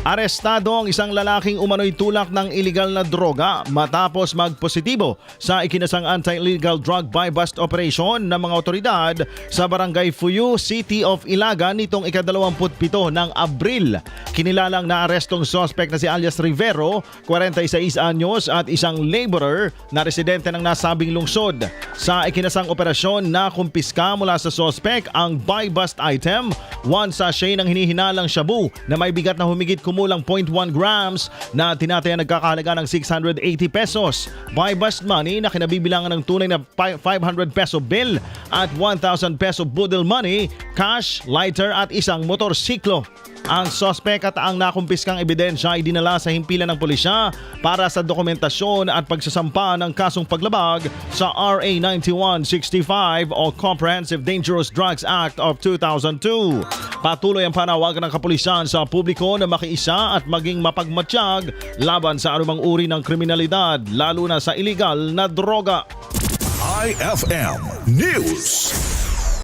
Arestado ang isang lalaking umano'y tulak ng iligal na droga matapos magpositibo sa ikinasang anti-illegal drug buy-bust operation ng mga otoridad sa Barangay Fuyu, City of Ilagan nitong ika-27 ng Abril. Kinilalang naarestong suspect na si alias Rivero, 46 anyos at isang laborer na residente ng nasabing lungsod. Sa ikinasang operasyon na kumpiska mula sa suspect ang buy-bust item, 1 sachet ng hinihinalang shabu na may bigat na humigit kumulang 0.1 grams na tinatayang nagkakahalaga ng 680 pesos. Buy-bust money na kinabibilangan ng tunay na 500 peso bill at 1,000 peso budel money, cash, lighter at isang motorsiklo. Ang suspect at ang nakumpiskang ebidensya ay dinala sa himpilan ng pulisya para sa dokumentasyon at pagsasampa ng kasong paglabag sa RA 9165 o Comprehensive Dangerous Drugs Act of 2002. Patuloy ang panawagan ng kapulisan sa publiko na makiisa at maging mapagmatsyag laban sa anumang uri ng kriminalidad, lalo na sa illegal na droga. IFM News.